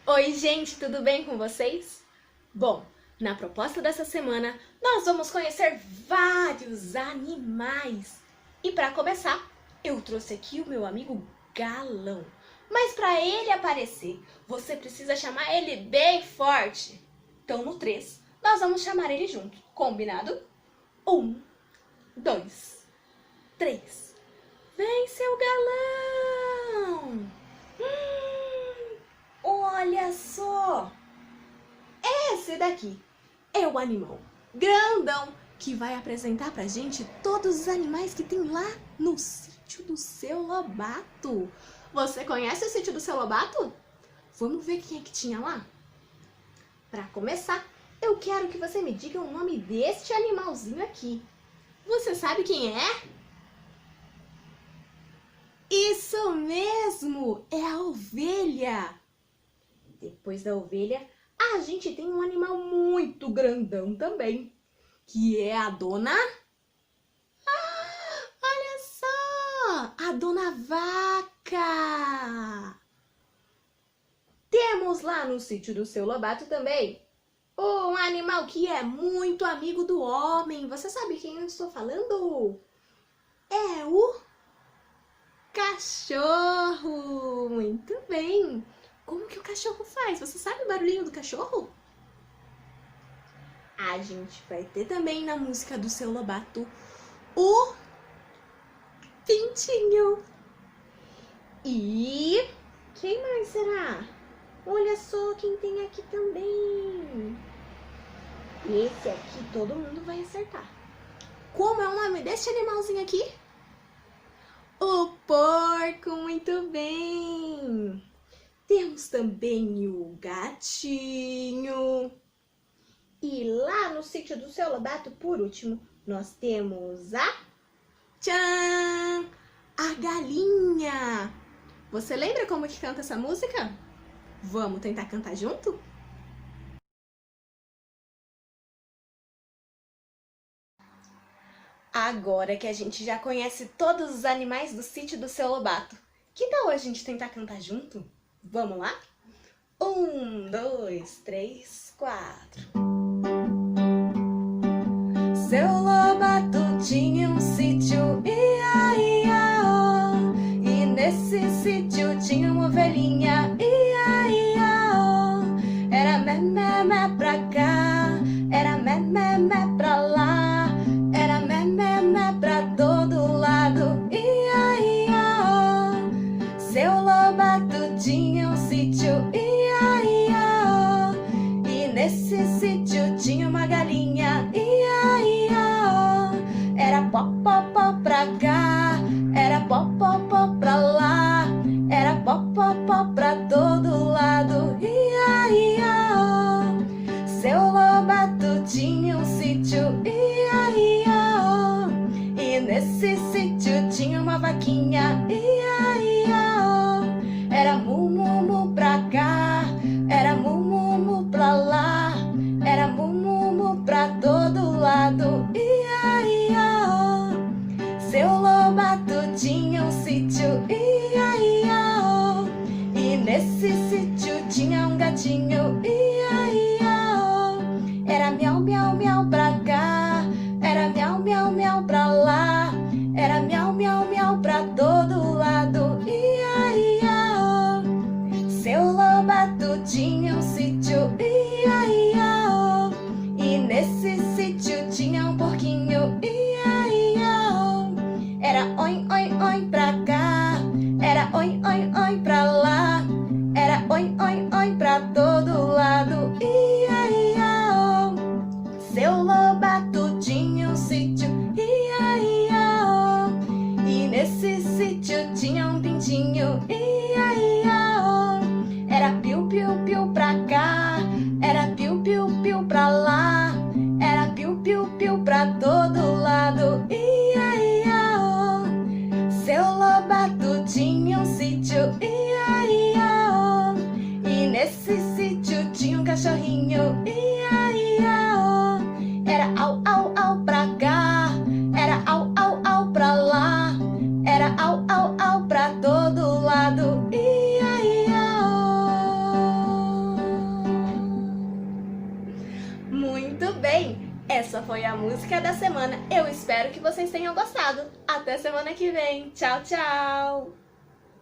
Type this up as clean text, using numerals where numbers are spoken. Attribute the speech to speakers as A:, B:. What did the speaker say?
A: Oi, gente, tudo bem com vocês? Bom, na proposta dessa semana, nós vamos conhecer vários animais. E para começar, eu trouxe aqui o meu amigo Galão. Mas para ele aparecer, você precisa chamar ele bem forte. Então, no 3, nós vamos chamar ele junto. Combinado? 1, 2, 3. Vem, seu galão! Olha só! Esse daqui é o animal grandão que vai apresentar pra gente todos os animais que tem lá no sítio do seu Lobato. Você conhece o sítio do seu Lobato? Vamos ver quem é que tinha lá? Para começar, eu quero que você me diga o nome deste animalzinho aqui. Você sabe quem é? Isso mesmo! É a ovelha! Depois da ovelha, a gente tem um animal muito grandão também, que é a dona... olha só! A dona vaca! Temos lá no sítio do seu Lobato também um animal que é muito amigo do homem. Você sabe quem eu estou falando? É o cachorro! Muito bem! Como que o cachorro faz? Você sabe o barulhinho do cachorro? A gente vai ter também na música do seu Lobato o pintinho. E quem mais será? Olha só quem tem aqui também. Esse aqui todo mundo vai acertar. Como é o nome desse animalzinho aqui? O porco, muito bem! Temos também o gatinho. E lá no sítio do seu Lobato, por último, nós temos a... tchan! A galinha! Você lembra como que canta essa música? Vamos tentar cantar junto? Agora que a gente já conhece todos os animais do sítio do seu Lobato, que tal a gente tentar cantar junto? Vamos lá? 1, 2, 3, 4. Seu Lobato tinha um sítio, ia, ia, ó. E nesse sítio tinha uma ovelhinha, ia, ia, ó. Era mé, mé, mé pra cá, era mé, mé, mé pra lá. Era mé, mé, mé pra todo lado, ia, ia, ó. Seu Lobato tinha um sítio, ia, ia, ó. E nesse sítio tinha uma galinha, ia, ia, ó. Era pó, pó, pó pra cá, era pó, pó, pó pra lá. Era pó, pó, pó pra todo lado, ia, ia, ó. Seu Lobato tinha um sítio, ia, ia, ó. E nesse sítio tinha uma vaquinha, ia, ia, ó. Era mu, mu, mu pra cá, era mu, mu, mu pra lá. Era mu, mu, mu pra todo lado, ia, ia, ó. Seu Lobato tinha um sítio, ia, ia, ó. E nesse sítio tinha um gatinho, ia, ia, ó. Era miau, miau, miau pra cá, era miau, miau, miau pra lá. Era miau, miau, miau pra todo lado, ia, ia, ó. Seu Lobato tinha um sítio, ia, ia, ó. E nesse sítio tinha um porquinho, ia, ia, ó. Era oin, oin, oin pra cá, era oin, oin, oin pra lá. Era oin, oin, oin pra todo lado, ia, ia, ó. Seu Lobato tinha um sítio, ia, ia, ó. E nesse sítio tinha um pintinho, ia, ia, ó. Era piu, piu, piu pra cá, bem! Essa foi a música da semana. Eu espero que vocês tenham gostado. Até semana que vem. Tchau, tchau!